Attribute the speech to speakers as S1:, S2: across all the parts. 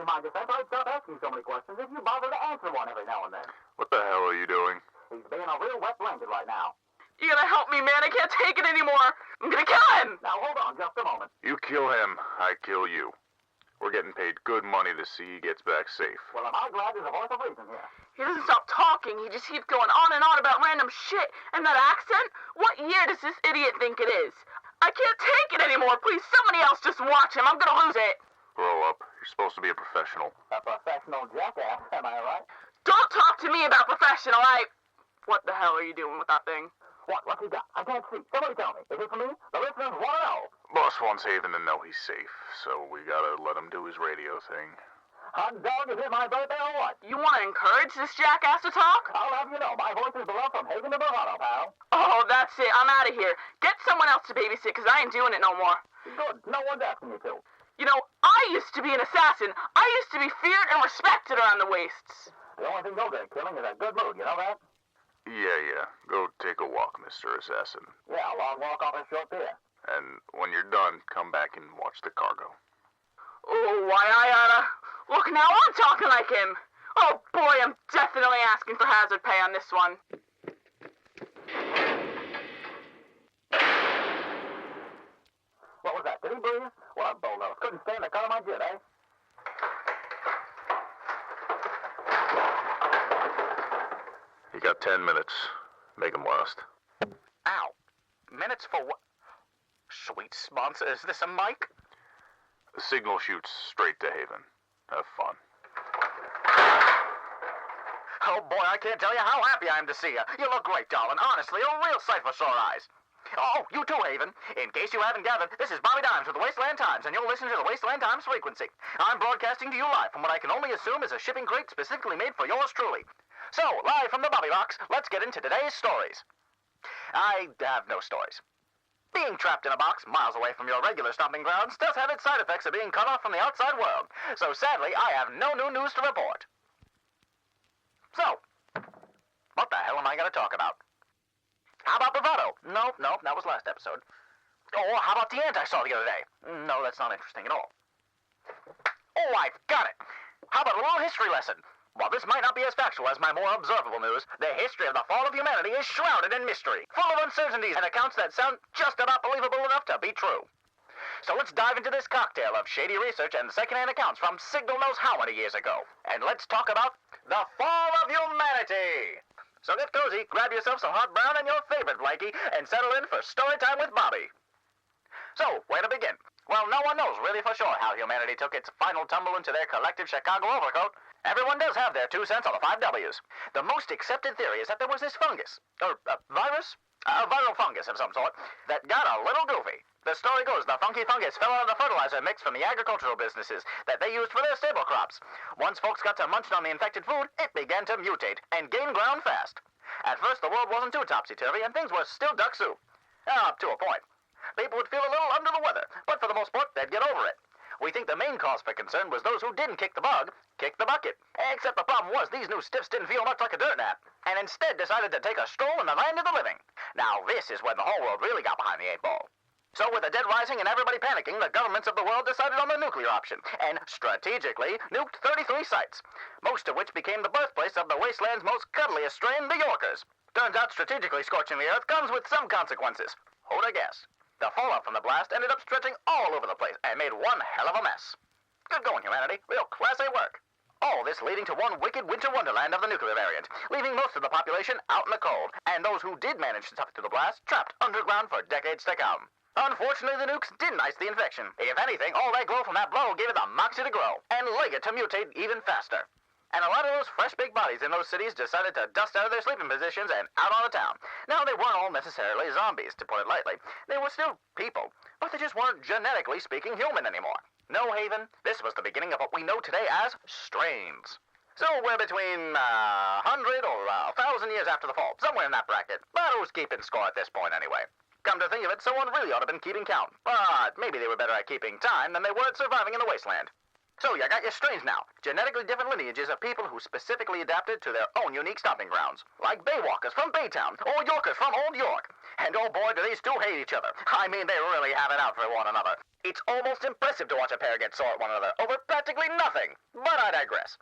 S1: in my defense, I'd stop asking so many questions if you bother to answer one every now and then.
S2: What the hell are you doing?
S1: He's being a real wet blanket right now.
S3: You gotta help me, man. I can't take it anymore. I'm gonna kill him.
S1: Now, hold on just a moment.
S2: You kill him, I kill you. We're getting paid good money to see he gets back safe.
S1: Well, am I glad there's a voice of reason here?
S3: He doesn't stop talking. He just keeps going on and on about random shit. And that accent? What year does this idiot think it is? I can't take it anymore. Please, somebody else just watch him. I'm gonna lose it.
S2: Grow up. You're supposed to be a professional.
S1: A professional jackass, am I right?
S3: Don't talk to me about professional. What the hell are you doing with that thing?
S1: What's he got? I can't see. Somebody tell me. Is it for me? The listeners want to know.
S2: Boss wants Haven to know he's safe, so we gotta let him do his radio thing.
S1: Hot dog, is it my birthday or what?
S3: You want to encourage this jackass to talk?
S1: I'll have you know, my voice is beloved from Haven to Bravado, pal.
S3: Oh, that's it. I'm out of here. Get someone else to babysit, because I ain't doing it no more.
S1: Good. No one's asking you to.
S3: You know, I used to be an assassin. I used to be feared and respected around the wastes.
S1: The only thing you'll get at killing is a good mood, you know that?
S2: Yeah. Go take a walk, Mr. Assassin.
S1: Yeah, a long walk off a short pier.
S2: And when you're done, come back and watch the cargo.
S3: Oh, why I oughta... Look, now I'm talking like him. Oh, boy, I'm definitely asking for hazard pay on this one.
S1: What was that? Did he breathe? What a bullnose. Couldn't stand the cut of my jib, eh?
S2: You got 10 minutes. Make 'em last.
S4: Ow. Minutes for what? Sweet sponsor, is this a mic?
S2: The signal shoots straight to Haven. Have fun.
S4: Oh, boy, I can't tell you how happy I am to see you. You look great, darling. Honestly, a real sight for sore eyes. Oh, you too, Haven. In case you haven't gathered, this is Bobby Dimes with the Wasteland Times, and you'll listen to the Wasteland Times frequency. I'm broadcasting to you live from what I can only assume is a shipping crate specifically made for yours truly. So, live from the Bobby Box, let's get into today's stories. I have no stories. Being trapped in a box miles away from your regular stomping grounds does have its side effects of being cut off from the outside world. So sadly, I have no new news to report. So, what the hell am I going to talk about? How about bravado? Nope, that was last episode. Or how about the ant I saw the other day? No, that's not interesting at all. Oh, I've got it. How about a little history lesson? While this might not be as factual as my more observable news, the history of the fall of humanity is shrouded in mystery, full of uncertainties and accounts that sound just about believable enough to be true. So let's dive into this cocktail of shady research and secondhand accounts from Signal knows how many years ago. And let's talk about the fall of humanity. So get cozy, grab yourself some hot brown and your favorite blankie, and settle in for story time with Bobby. So, where to begin? Well, no one knows really for sure how humanity took its final tumble into their collective Chicago overcoat. Everyone does have their 2 cents on the 5 W's. The most accepted theory is that there was this fungus, or virus? A viral fungus of some sort, that got a little goofy. The story goes the funky fungus fell out of the fertilizer mix from the agricultural businesses that they used for their staple crops. Once folks got to munching on the infected food, it began to mutate and gain ground fast. At first, the world wasn't too topsy-turvy, and things were still duck soup. Up to a point. People would feel a little under the weather, but for the most part, they'd get over it. We think the main cause for concern was those who didn't kick the bug, kicked the bucket. Except the problem was these new stiffs didn't feel much like a dirt nap, and instead decided to take a stroll in the land of the living. Now this is when the whole world really got behind the 8 ball. So with the dead rising and everybody panicking, the governments of the world decided on the nuclear option, and strategically nuked 33 sites, most of which became the birthplace of the wasteland's most cuddliest strain, the Yorkers. Turns out strategically scorching the earth comes with some consequences. Who'd have guessed? The fallout from the blast ended up stretching all over the place and made one hell of a mess. Good going, humanity. Real class A work. All this leading to one wicked winter wonderland of the nuclear variant, leaving most of the population out in the cold, and those who did manage to tough through the blast trapped underground for decades to come. Unfortunately, the nukes didn't ice the infection. If anything, all that glow from that blow gave it the moxie to grow, and leg it to mutate even faster. And a lot of those fresh-baked bodies in those cities decided to dust out of their sleeping positions and out on the town. Now, they weren't all necessarily zombies, to put it lightly. They were still people, but they just weren't genetically speaking human anymore. No, Haven, this was the beginning of what we know today as strains. So we're between 100 or 1,000 years after the fall, somewhere in that bracket. But who's keeping score at this point anyway? Come to think of it, someone really ought to have been keeping count. But maybe they were better at keeping time than they were at surviving in the wasteland. So you got your strains now. Genetically different lineages of people who specifically adapted to their own unique stomping grounds. Like Baywalkers from Baytown, or Yorkers from Old York. And oh boy, do these two hate each other. I mean, they really have it out for one another. It's almost impressive to watch a pair get sore at one another over practically nothing. But I digress.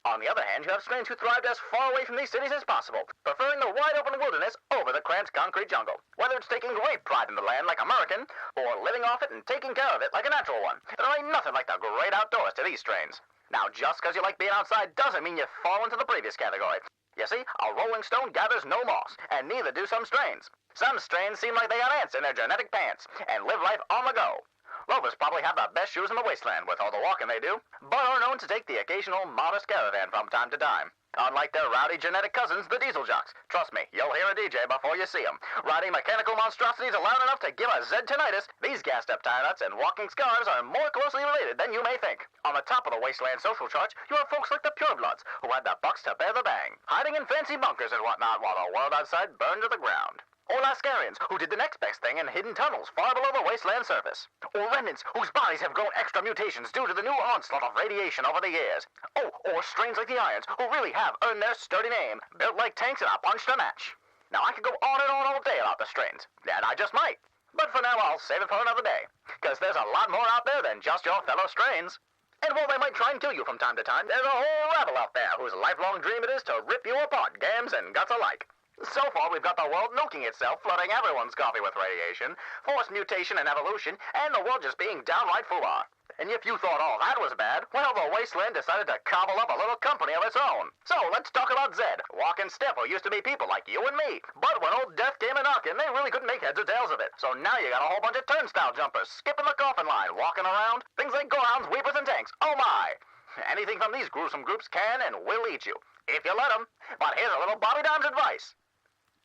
S4: On the other hand, you have strains who thrived as far away from these cities as possible, preferring the wide-open wilderness over the cramped concrete jungle. Whether it's taking great pride in the land like American, or living off it and taking care of it like a natural one, there ain't nothing like the great outdoors to these strains. Now, just because you like being outside doesn't mean you fall into the previous category. You see, a rolling stone gathers no moss, and neither do some strains. Some strains seem like they got ants in their genetic pants, and live life on the go. Rovers probably have the best shoes in the wasteland with all the walking they do, but are known to take the occasional modest caravan from time to time. Unlike their rowdy genetic cousins, the diesel jocks. Trust me, you'll hear a DJ before you see them. Riding mechanical monstrosities loud enough to give a Z tinnitus, these gassed-up tire nuts and walking scars are more closely related than you may think. On the top of the wasteland social charts, you have folks like the purebloods, who had the bucks to bear the bang, hiding in fancy bunkers and whatnot while the world outside burned to the ground. Or Lascarians, who did the next best thing in hidden tunnels far below the wasteland surface. Or remnants, whose bodies have grown extra mutations due to the new onslaught of radiation over the years. Oh, or strains like the Irons, who really have earned their sturdy name, built like tanks and are punched to match. Now, I could go on and on all day about the strains, and I just might. But for now, I'll save it for another day, because there's a lot more out there than just your fellow strains. And while they might try and kill you from time to time, there's a whole rabble out there whose lifelong dream it is to rip you apart, gams and guts alike. So far, we've got the world nuking itself, flooding everyone's coffee with radiation, forced mutation and evolution, and the world just being downright foobar. And if you thought all that was bad, well, the wasteland decided to cobble up a little company of its own. So let's talk about Zed, Walk and Step, who used to be people like you and me. But when old death came a knocking, they really couldn't make heads or tails of it. So now you got a whole bunch of turnstile jumpers, skipping the coffin line, walking around. Things like gorehounds, weepers, and tanks. Oh my! Anything from these gruesome groups can and will eat you, if you let them. But here's a little Bobby Dimes advice.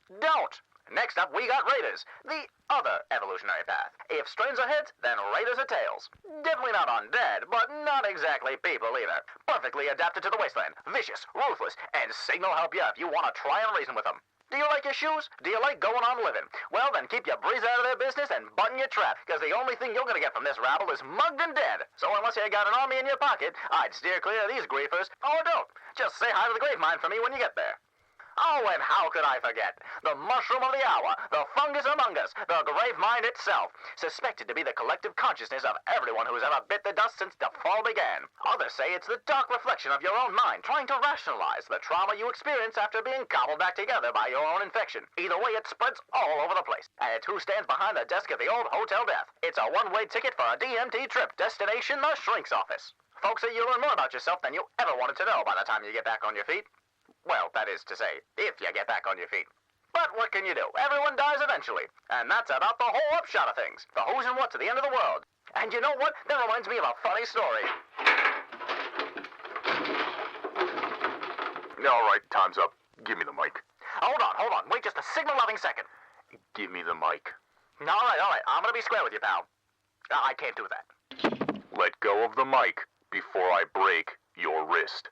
S4: Don't. Next up, we got Raiders, the other evolutionary path. If strains are heads, then Raiders are tails. Definitely not undead, but not exactly people either. Perfectly adapted to the wasteland, vicious, ruthless, and signal help you if you want to try and reason with them. Do you like your shoes? Do you like going on living? Well, then keep your breeze out of their business and button your trap, because the only thing you're going to get from this rabble is mugged and dead. So unless you got an army in your pocket, I'd steer clear of these griefers, or don't. Just say hi to the grave mine for me when you get there. Oh, and how could I forget? The mushroom of the hour, the fungus among us, the grave mind itself, suspected to be the collective consciousness of everyone who's ever bit the dust since the fall began. Others say it's the dark reflection of your own mind trying to rationalize the trauma you experience after being cobbled back together by your own infection. Either way, it spreads all over the place. And it's who stands behind the desk of the old Hotel Death. It's a one-way ticket for a DMT trip, destination the Shrink's office. Folks say you learn more about yourself than you ever wanted to know by the time you get back on your feet. Well, that is to say, if you get back on your feet. But what can you do? Everyone dies eventually. And that's about the whole upshot of things. The who's and what's at the end of the world. And you know what? That reminds me of a funny story.
S2: All right, time's up. Give me the mic.
S4: Hold on. Wait just a signal-loving second.
S2: Give me the mic.
S4: All right. I'm gonna be square with you, pal. I can't do that.
S2: Let go of the mic before I break your wrist.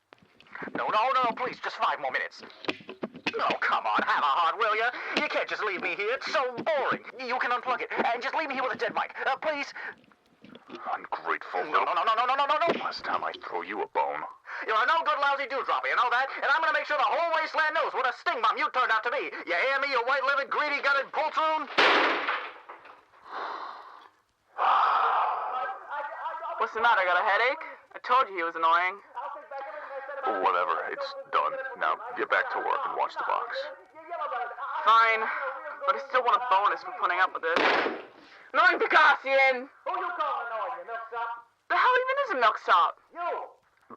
S4: No, please, just 5 more minutes. Oh, come on, have a heart, will ya? You can't just leave me here, it's so boring. You can unplug it, and just leave me here with a dead mic. Please.
S2: Ungrateful.
S4: No.
S2: Last time I throw you a bone.
S4: You're a no-good, lousy dewdropper, you know that? And I'm gonna make sure the whole wasteland knows what a sting bomb you turned out to be. You hear me, you white-livered, greedy-gutted poltroon?
S3: What's the matter? Got a headache? I told you he was annoying.
S2: Whatever, it's done. Now get back to work and watch the box.
S3: Fine, but I still want a bonus for putting up with this. Annoying Picassian!
S1: Who you calling annoying, you milksop?
S3: The hell even is a milksop?
S1: You!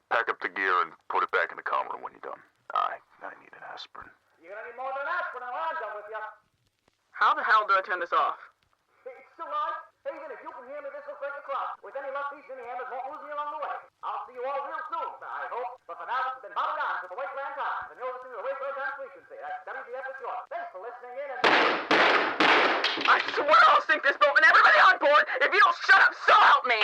S2: Pack up the gear and put it back in the comm room when you're done. I need an aspirin.
S1: You're gonna need more than that when I'm done with you.
S3: How the hell do I turn this off?
S1: It's still on. Even if you can hear me, this will break the clock. With any luck, these mini hammers won't lose me along the way. I'll see you all real soon, I hope. But for now, this has been Bobby Dimes with the Wasteland Times, and you're listening to the Wasteland Times Frequency. That's WDF for short. Thanks for listening in, and...
S3: I swear I'll sink this boat and everybody on board if you don't shut up, so help me!